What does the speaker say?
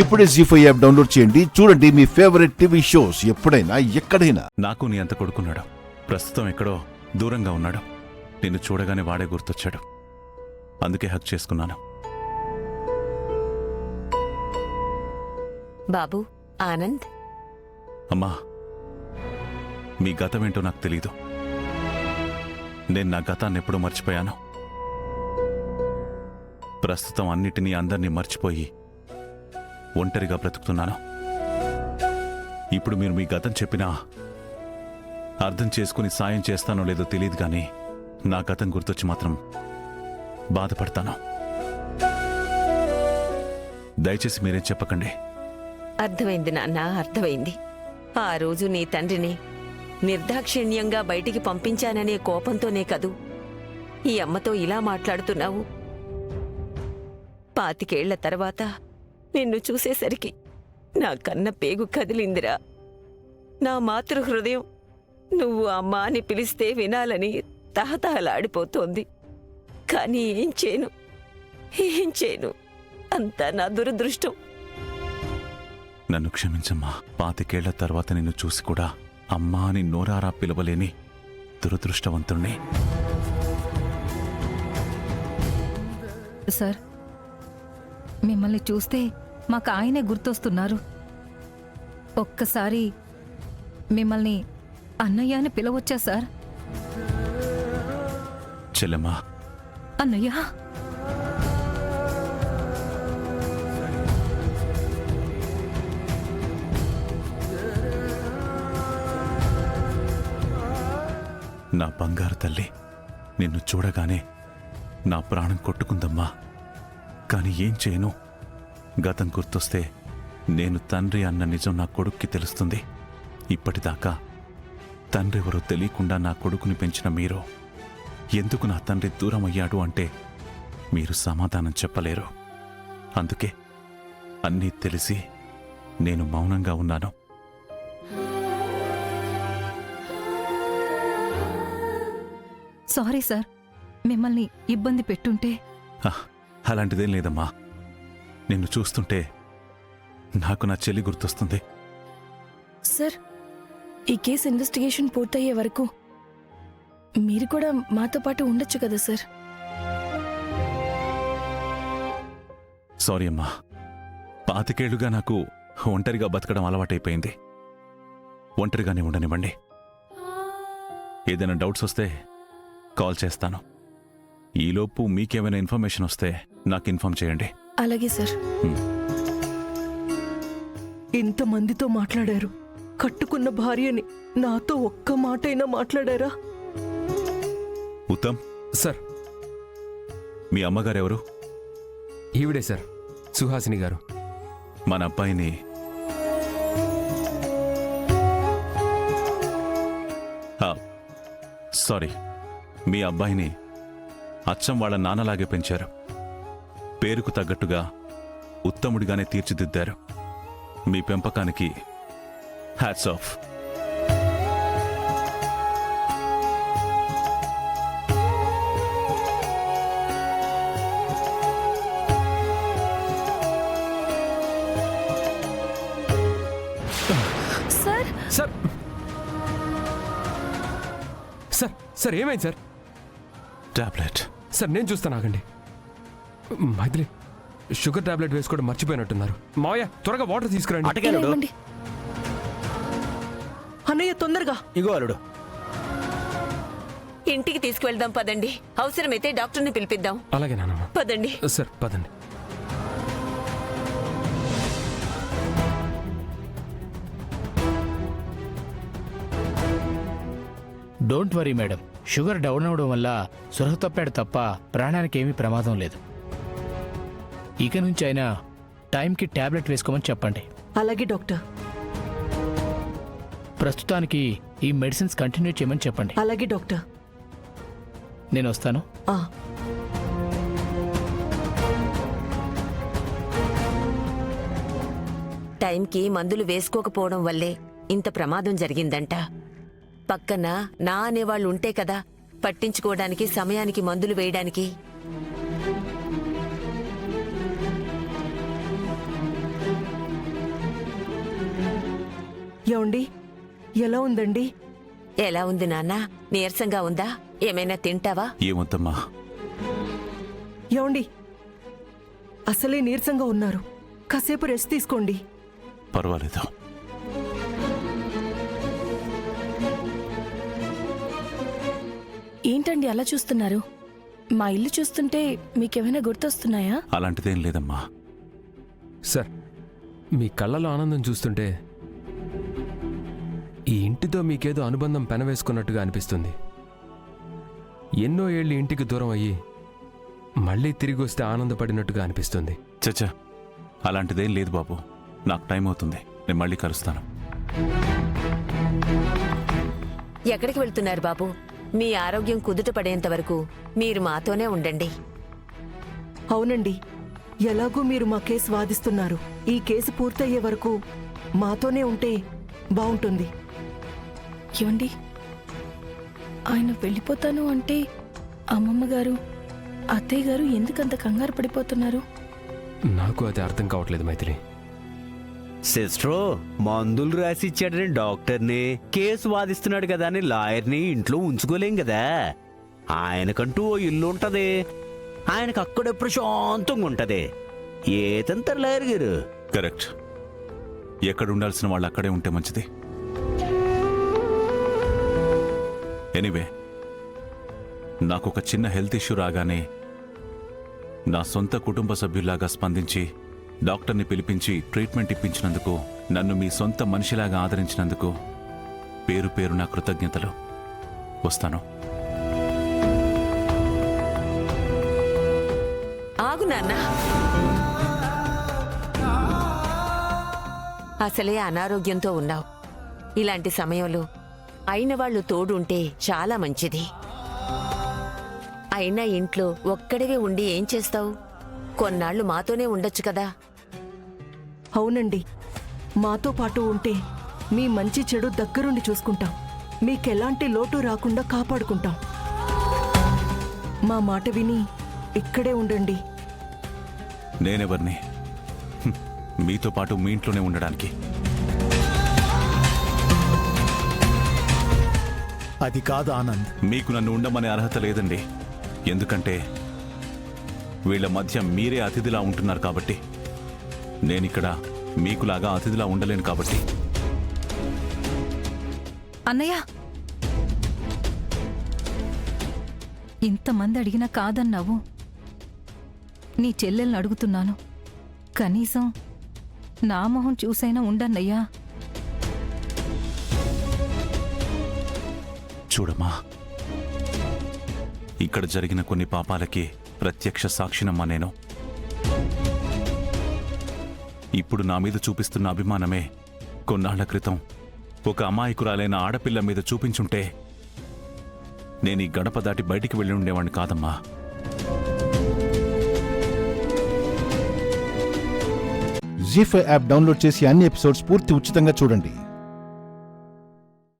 ఇప్పుడే జీ5 app download చేయండి. చూడండి మీ ఫేవరెట్ టీవీ షోస్ ఎప్పుడైనా ఎక్కడైనా. నాకు నీ అంత కొడుకున్నాడు. ప్రస్తుతం ఎక్కడో దూరంగా ఉన్నాడు. నిన్ను చూడగానే వాడే గుర్తొచ్చాడు. అందుకే హక్ చేసుకున్నాను. బాబు ఆనంద్, అమ్మా, మీ గతమేంటో నాకు తెలీదు. నేను నా గతాన్ని ఎప్పుడూ మర్చిపోయాను. ప్రస్తుతం అన్నిటినీ అందరినీ మర్చిపోయి ఒంటరిగా బ్రతుకుతున్నాను. ఇప్పుడు మీరు మీ గతం చెప్పినా అర్థం చేసుకుని సాయం చేస్తానో లేదో తెలియదు, కానీ నా గతం గుర్తొచ్చి మాత్రం బాధపడతాను. దయచేసి మీరేం చెప్పకండి. అర్థమైంది నాన్న, అర్థమైంది. ఆ రోజు నీ తండ్రిని నిర్దాక్షిణ్యంగా బయటికి పంపించాననే కోపంతోనే కదూ ఈ అమ్మతో ఇలా మాట్లాడుతున్నావు. 25 ఏళ్ల తర్వాత నిన్ను చూసేసరికి నా కన్న పేగు కదిలిందిరా. నా మాతృహృదయం నువ్వు అమ్మా అని పిలిస్తే వినాలని తహతహలాడిపోతోంది. కానీ ఏం చేయను, అంతా నా దురదృష్టం. నన్ను క్షమించమ్మా. 25 ఏళ్ల తర్వాత నిన్ను చూసి కూడా అమ్మా అని నోరారా పిలవలేని దురదృష్టవంతుణ్ణి. సార్, మిమ్మల్ని చూస్తే మాకు ఆయనే గుర్తొస్తున్నారు. ఒక్కసారి మిమ్మల్ని అన్నయ్య అని పిలవచ్చా సార్? చెల్లెమ్మా. అన్నయ్య. నా బంగారు తల్లి, నిన్ను చూడగానే నా ప్రాణం కొట్టుకుందమ్మా. కాని ఏం చేయను, గతం గుర్తొస్తే నేను తండ్రి అన్న నిజం నా కొడుక్కి తెలుస్తుంది. ఇప్పటిదాకా తండ్రి ఎవరో తెలియకుండా నా కొడుకుని పెంచిన మీరు ఎందుకు నా తండ్రి దూరం అయ్యాడు అంటే మీరు సమాధానం చెప్పలేరు. అందుకే అన్నీ తెలిసి నేను మౌనంగా ఉన్నాను. సారీ సార్, మిమ్మల్ని ఇబ్బంది పెట్టుంటే. అలాంటిదేం లేదమ్మా. నిన్ను చూస్తుంటే నాకు నా చెల్లి గుర్తొస్తుంది. సార్, ఈ కేసు ఇన్వెస్టిగేషన్ పూర్తయ్యే వరకు మీరు కూడా మాతో పాటు ఉండొచ్చు కదా సార్? సారీ అమ్మా. 25 ఏళ్లుగా నాకు ఒంటరిగా బతకడం అలవాటైపోయింది. ఒంటరిగానే ఉండనివ్వండి. ఏదైనా డౌట్స్ వస్తే కాల్ చేస్తాను. ఈలోపు మీకేమైనా ఇన్ఫర్మేషన్ వస్తే నాకు ఇన్ఫార్మ్ చేయండి. అలాగే సార్. ఇంతమందితో మాట్లాడారు. కట్టుకున్న భార్యని నాతో ఒక్క మాటైనా మాట్లాడారా? ఉత్తమ్ సార్, మీ అమ్మగారెవరు? ఈవిడే సార్, సుహాసిని గారు. మన అబ్బాయిని సారీ, మీ అబ్బాయిని అచ్చం వాళ్ళ నాన్నలాగే పెంచారు. పేరుకు తగ్గట్టుగా ఉత్తముడిగానే తీర్చిదిద్దారు. మీ పెంపకానికి hats off. Sir sir sir sir ఏమైంది సార్? టాబ్లెట్. సార్ నేను చూస్తాను, ఆగండి. మైథిలి, షుగర్ టాబ్లెట్ వేసుకోవడం మర్చిపోయినట్టున్నారు. మావయ్య, త్వరగా వాటర్ తీసుకురండి. ఇవ్వండి. అన్నయ్య తొందరగా. ఇగో అల్లుడు. ఇంటికి తీసుకువెళ్దాం పదండి. అవసరమైతే డాక్టర్ని పిలిపిద్దాం. అలాగే నాన్నమ్మ. పదండి. సార్ పదండి. Don't worry madam, sugar down అవడం వల్ల సురహ తప్పాడు తప్ప ప్రాణానికి ఏమీ ప్రమాదం లేదు. ఇక నుంచి అయినా టైంకి టాబ్లెట్ వేసుకోమని చెప్పండి. అలాగే డాక్టర్. ప్రస్తుతానికి ఈ మెడిసిన్స్ కంటిన్యూ చేయమని చెప్పండి. అలాగే డాక్టర్. నేను వస్తాను. టైంకి మందులు వేసుకోకపోవడం వల్లే ఇంత ప్రమాదం జరిగిందంట. పక్కన నా అనేవాళ్ళు ఉంటే కదా పట్టించుకోవడానికి, సమయానికి మందులు వేయడానికి. ఏమండి ఎలా ఉందండి? ఎలా ఉంది నాన్న? నీరసంగా ఉందా? ఏమైనా తింటావా? ఏమొద్దమ్మా. ఏమండి అసలే నీరసంగా ఉన్నారు, కాసేపు రెస్ట్ తీసుకోండి. పర్వాలేదు. ఏంటండి అలా చూస్తున్నారు? మా ఇల్లు చూస్తుంటే మీకేమైనా గుర్తొస్తున్నాయా? అలాంటిదేం లేదమ్మా. సార్, మీ కళ్ళలో ఆనందం చూస్తుంటే ఈ ఇంటితో మీకేదో అనుబంధం పెనవేసుకున్నట్టుగా అనిపిస్తుంది. ఎన్నో ఏళ్ళు ఇంటికి దూరం అయ్యి మళ్ళీ తిరిగి వస్తే ఆనందపడినట్టుగా అనిపిస్తుంది. చచ్చా, అలాంటిదేం లేదు బాబు. నాకు టైం అవుతుంది, నేను మళ్ళీ కలుస్తాను. ఎక్కడికి వెళ్తున్నారు బాబు? మీ ఆరోగ్యం కుదుట పడేంత వరకు మీరు మాతోనే ఉండండి. అవునండి, ఎలాగూ మీరు మా కేసు వాదిస్తున్నారు. ఈ కేసు పూర్తయ్యే వరకు మాతోనే ఉంటే బావుంటుంది. ఏమండి, ఆయన వెళ్ళిపోతాను అంటే అమ్మమ్మ గారు, అత్తయ్య గారు ఎందుకంత కంగారు పడిపోతున్నారు? నాకు అది అర్థం కావట్లేదు మైథిలి. సిస్టరు మందులు రాసి ఇచ్చాడని డాక్టర్ని, కేసు వాదిస్తున్నాడు కదా అని లాయర్ని ఇంట్లో ఉంచుకోలేం కదా. ఆయనకంటూ ఓ ఇల్లు ఉంటది, ఆయనకు అక్కడే ప్రశాంతంగా ఉంటది. ఏతంటారు లాయర్ గారు? కరెక్ట్. ఎక్కడ ఉండాల్సిన వాళ్ళు అక్కడే ఉంటే మంచిది. ఎనీవే, నాకు ఒక చిన్న హెల్త్ ఇష్యూ రాగానే నా సొంత కుటుంబ సభ్యులాగా స్పందించి డాక్టర్ని పిలిపించి ట్రీట్మెంట్ ఇప్పించినందుకు, నన్ను మీ సొంత మనిషిలాగా ఆదరించినందుకు పేరు పేరు నా కృతజ్ఞతలు. వస్తాను. ఆగు నాన్న. అసలే అనారోగ్యంతో ఉన్నావు. ఇలాంటి సమయంలో అయిన వాళ్ళు తోడుంటే చాలా మంచిది. అయినా ఇంట్లో ఒక్కడివే ఉండి ఏం చేస్తావు? కొన్నాళ్ళు మాతోనే ఉండొచ్చు కదా. అవునండి, మాతో పాటు ఉంటే మీ మంచి చెడు దగ్గరుండి చూసుకుంటాం. మీకెలాంటి లోటు రాకుండా కాపాడుకుంటాం. మా మాట విని ఇక్కడే ఉండండి. నేనెవర్ని మీతో పాటు మీ ఇంట్లోనే ఉండడానికి? అది కాదు ఆనంద్. మీకు నన్ను ఉండమనే అర్హత లేదండి. ఎందుకంటే వీళ్ళ మధ్య మీరే అతిథిలా ఉంటున్నారు కాబట్టి. నేనిక్కడ మీకులాగా అతిథిలా ఉండలేను కాబట్టి. అన్నయ్య, ఇంతమంది అడిగినా కాదన్నావు. నీ చెల్లెల్ని అడుగుతున్నాను, కనీసం నా మొహం చూసైనా ఉండన్నయ్యా. చూడమ్మా, ఇక్కడ జరిగిన కొన్ని పాపాలకి ప్రత్యక్ష సాక్షినమ్మా నేను. ఇప్పుడు నా మీద చూపిస్తున్న అభిమానమే కొన్నాళ్ల క్రితం ఒక అమాయకురాలైన ఆడపిల్ల మీద చూపించుంటే నేను ఈ గడప దాటి బయటికి వెళ్ళి ఉండేవాడిని కాదమ్మా. జీ5 యాప్ డౌన్లోడ్ చేసి అన్ని ఎపిసోడ్స్ పూర్తి ఉచితంగా చూడండి.